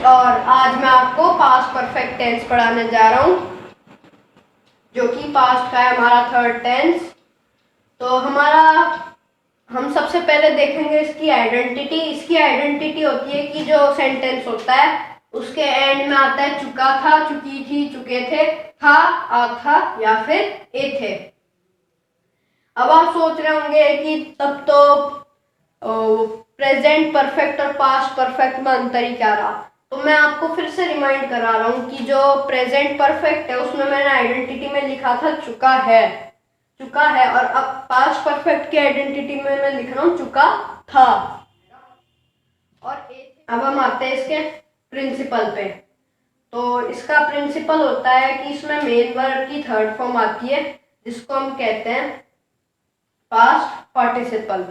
और आज मैं आपको पास्ट परफेक्ट टेंस पढ़ाने जा रहा हूँ, जो कि पास्ट का है हमारा थर्ड टेंस। तो हम सबसे पहले देखेंगे इसकी आइडेंटिटी। इसकी आइडेंटिटी होती है कि जो सेंटेंस होता है उसके एंड में आता है चुका था, चुकी थी, चुके थे, था, आ था या फिर ए थे। अब आप सोच रहे होंगे कि तब तो प्रेजेंट परफेक्ट और पास्ट परफेक्ट में अंतर ही क्या रहा। तो मैं आपको फिर से रिमाइंड करा रहा हूँ कि जो प्रेजेंट परफेक्ट है उसमें मैंने आइडेंटिटी में लिखा था चुका है, और अब पास्ट परफेक्ट की आइडेंटिटी में मैं लिख रहा हूँ चुका था। और अब हम आते हैं इसके प्रिंसिपल पे। तो इसका प्रिंसिपल होता है कि इसमें मेन वर्ब की थर्ड फॉर्म आती है, जिसको हम कहते हैं पास्ट पार्टिसिपल।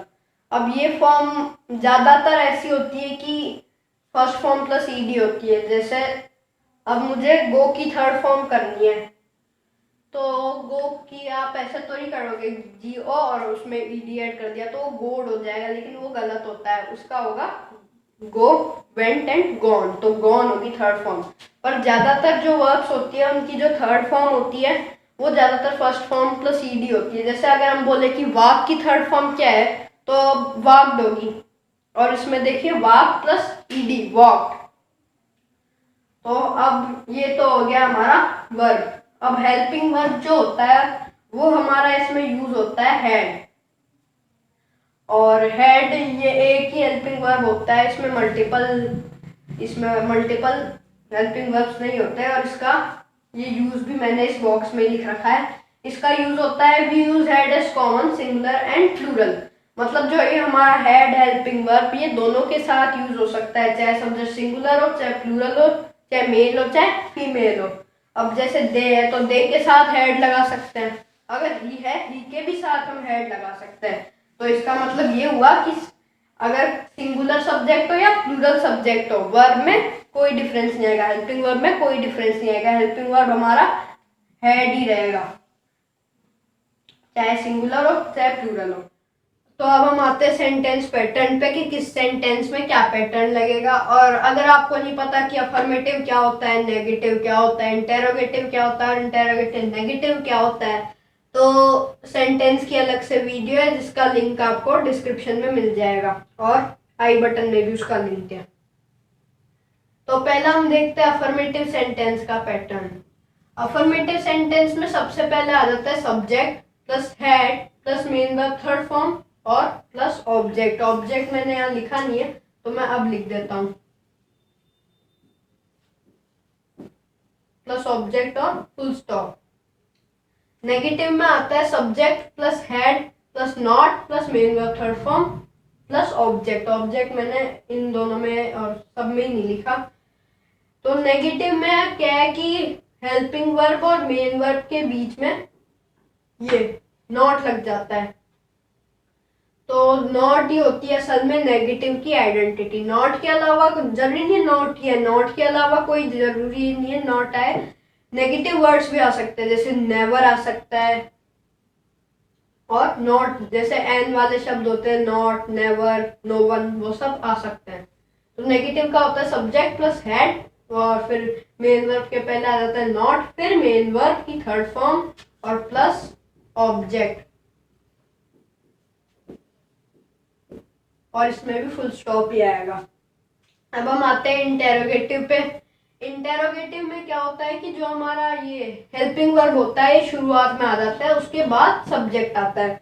अब ये फॉर्म ज्यादातर ऐसी होती है कि फर्स्ट फॉर्म प्लस ईडी होती है। जैसे अब मुझे गो की थर्ड फॉर्म करनी है, तो गो की आप ऐसे तो नहीं करोगे जीओ और उसमें ईडी ऐड कर दिया तो गोड हो जाएगा, लेकिन वो गलत होता है। उसका होगा गो, वेंट एंड गॉन, तो गॉन होगी थर्ड फॉर्म। पर ज्यादातर जो वर्ब्स होती है उनकी जो थर्ड फॉर्म होती है वो ज्यादातर फर्स्ट फॉर्म प्लस ईडी होती है। जैसे अगर हम बोले कि वाक की थर्ड फॉर्म क्या है, तो वाक्ड होगी, और इसमें देखिए वाक प्लस ईडी, वॉक्ड। तो अब ये तो हो गया हमारा वर्ब। अब हेल्पिंग वर्ब जो होता है वो हमारा इसमें यूज होता है हैड। और हैड ये एक ही हेल्पिंग वर्ब होता है, इसमें मल्टीपल हेल्पिंग वर्ब्स नहीं होते हैं। और इसका ये यूज भी मैंने इस बॉक्स में लिख रखा है। इसका यूज होता है we use had as common, singular and plural. मतलब जो ये हमारा हैड हेल्पिंग वर्ब ये दोनों के साथ यूज हो सकता है, चाहे सब्जेक्ट सिंगुलर हो, चाहे प्लूरल हो, चाहे मेल हो, चाहे फीमेल हो। अब जैसे दे है तो दे के साथ हैड लगा सकते हैं, अगर ही है ही के भी साथ हम हैड लगा सकते हैं। तो इसका मतलब ये हुआ कि अगर सिंगुलर सब्जेक्ट हो या प्लूरल सब्जेक्ट हो, वर्ब में कोई डिफरेंस नहीं आएगा, हेल्पिंग वर्ब में कोई डिफरेंस नहीं आएगा। हेल्पिंग वर्ब हमारा हैड ही रहेगा, चाहे सिंगुलर हो चाहे प्लूरल हो। तो अब हम आते हैं सेंटेंस पैटर्न पे कि किस सेंटेंस में क्या पैटर्न लगेगा। और अगर आपको नहीं पता कि अफर्मेटिव क्या होता है, नेगेटिव क्या होता है, इंटेरोगेटिव क्या होता है और इंटेरोगेटिव नेगेटिव क्या होता है, तो सेंटेंस की अलग से वीडियो है जिसका लिंक आपको डिस्क्रिप्शन में मिल जाएगा और आई बटन में भी उसका लिंक है। तो पहला हम देखते हैं अफर्मेटिव सेंटेंस का पैटर्न। अफर्मेटिव सेंटेंस में सबसे पहले आ जाता है subject plus had plus main verb third form और प्लस ऑब्जेक्ट। ऑब्जेक्ट मैंने यहाँ लिखा नहीं है तो मैं अब लिख देता हूँ, प्लस ऑब्जेक्ट और फुल स्टॉप। नेगेटिव में आता है subject plus had plus not plus main verb third form plus object. Object मैंने इन दोनों में और सब में ही नहीं लिखा। तो नेगेटिव में क्या है कि हेल्पिंग वर्ब और मेन वर्ब के बीच में ये नॉट लग जाता है। तो नॉट ही होती है असल में नेगेटिव की आइडेंटिटी। नॉट के अलावा जरूरी नहीं नॉट ही है, नॉट के अलावा कोई जरूरी नहीं है नॉट आए। नेगेटिव वर्ड्स भी आ सकते हैं, जैसे नेवर आ सकता है, और नॉट जैसे एन वाले शब्द होते हैं, नॉट, नेवर, नो वन, वो सब आ सकते हैं। तो नेगेटिव का होता है सब्जेक्ट प्लस हैड और फिर मेन वर्ब के पहले आ जाता है नॉट, फिर मेन वर्ब की थर्ड फॉर्म और प्लस ऑब्जेक्ट, और इसमें भी फुल स्टॉप ही आएगा। अब हम आते हैं इंटेरोगेटिव पे। इंटेरोगेटिव में क्या होता है कि जो हमारा ये हेल्पिंग वर्ब होता है ये शुरुआत में आ जाता है, उसके बाद सब्जेक्ट आता है।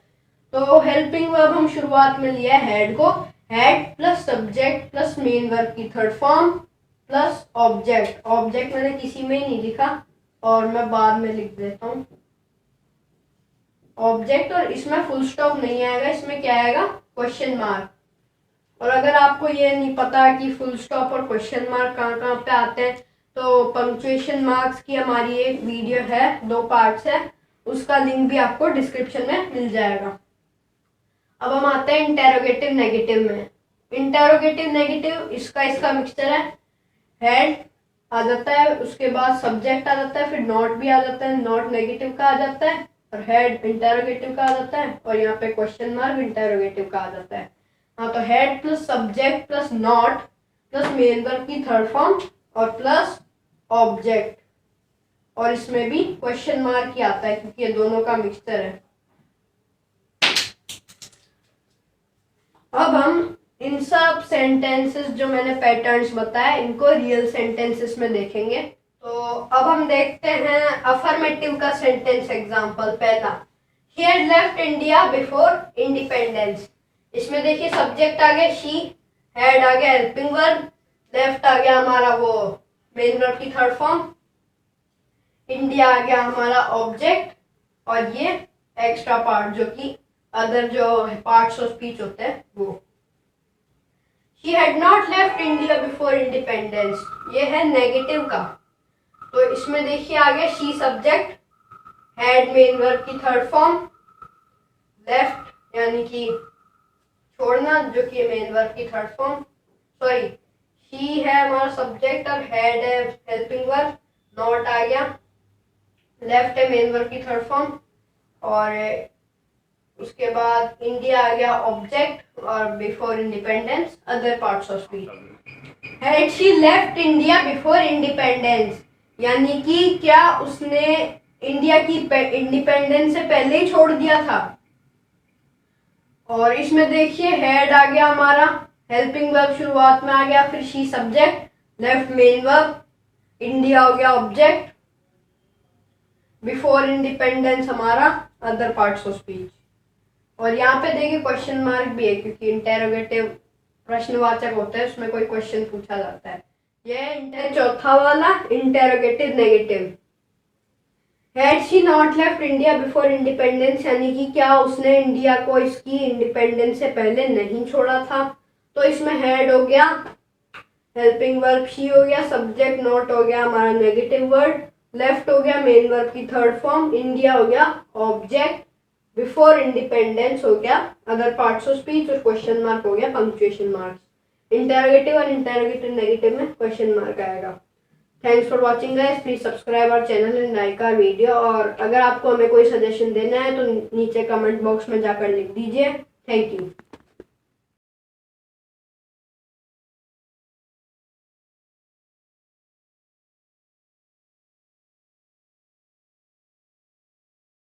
तो हेल्पिंग वर्ब हम शुरुआत में लिया है हैड को, had plus subject plus main verb की third form plus object. Object मैंने किसी में ही नहीं लिखा और मैं बाद में लिख देता हूँ ऑब्जेक्ट, और इसमें फुल स्टॉप नहीं आएगा, इसमें क्या आएगा क्वेश्चन मार्क। और अगर आपको ये नहीं पता कि फुल स्टॉप और क्वेश्चन मार्क कहाँ कहाँ पे आते हैं, तो पंक्चुएशन मार्क्स की हमारी एक वीडियो है, 2 पार्ट्स है, उसका लिंक भी आपको डिस्क्रिप्शन में मिल जाएगा। अब हम आते हैं इंटेरोगेटिव नेगेटिव में। इंटेरोगेटिव नेगेटिव इसका मिक्सचर है। हैड आ जाता है, उसके बाद सब्जेक्ट आ जाता है, फिर नॉट भी आ जाता है, नॉट नेगेटिव का आ जाता है और हैड इंटेरोगेटिव का आ जाता है, और यहाँ पे क्वेश्चन मार्क इंटेरोगेटिव का आ जाता है। हाँ, तो head plus subject plus not plus main verb की थर्ड फॉर्म और प्लस ऑब्जेक्ट, और इसमें भी क्वेश्चन मार्क ही आता है क्योंकि ये दोनों का मिक्सचर है। अब हम इन सब सेंटेंसेस जो मैंने पैटर्न्स बताया इनको रियल सेंटेंसेस में देखेंगे। तो अब हम देखते हैं अफर्मेटिव का सेंटेंस एग्जांपल। पहला, he had left India before independence. इसमें देखिए सब्जेक्ट आ गया शी, हैड आ गया हेल्पिंग वर्ब, लेफ्ट आ गया हमारा वो मेन वर्ब की थर्ड फॉर्म, इंडिया आ गया हमारा ऑब्जेक्ट, और ये एक्स्ट्रा पार्ट जो कि अदर जो पार्ट्स ऑफ स्पीच होते हैं वो। She had not left India before independence, ये है नेगेटिव का। तो इसमें देखिए आ गया she subject, had main verb की थर्ड फॉर्म, लेफ्ट यानी कि छोड़ना जो कि मेन वर्ब की थर्ड फॉर्म, सॉरी शी है हमारा सब्जेक्ट और हैड है हेल्पिंग वर्ब, नॉट आ गया, लेफ्ट है मेन वर्ब की थर्ड फॉर्म, और उसके बाद इंडिया आ गया ऑब्जेक्ट, और before independence other parts of speech. Had she left India before independence, यानी कि क्या उसने इंडिया की इंडिपेंडेंस से पहले ही छोड़ दिया था। और इसमें देखिए हैड आ गया हमारा, हेल्पिंग वर्ब शुरुआत में आ गया, फिर she subject, left main verb, India हो गया ऑब्जेक्ट, बिफोर इंडिपेंडेंस हमारा अदर पार्ट्स ऑफ स्पीच। और यहाँ पे देखिए क्वेश्चन मार्क भी है क्योंकि इंटेरोगेटिव प्रश्नवाचक होते हैं, उसमें कोई क्वेश्चन पूछा जाता है। ये चौथा वाला interrogative negative. Had she not left India before independence, यानी कि क्या उसने इंडिया को इसकी इंडिपेंडेंस से पहले नहीं छोड़ा था। तो इसमें हैड हो गया हेल्पिंग वर्ब, शी हो गया सब्जेक्ट, नॉट हो गया हमारा नेगेटिव वर्ड, लेफ्ट हो गया मेन वर्ब की थर्ड फॉर्म, इंडिया हो गया ऑब्जेक्ट, बिफोर इंडिपेंडेंस हो गया अदर पार्ट्स ऑफ स्पीच, और क्वेश्चन मार्क हो गया पंक्चुएशन मार्क्स। इंटेरोगेटिव और इंटेरोगेटिव नेगेटिव में क्वेश्चन मार्क आएगा। Thanks for watching guys, please subscribe our channel and like our video. और अगर आपको हमें कोई सजेशन देना है तो नीचे कमेंट बॉक्स में जाकर लिख दीजिए। Thank you.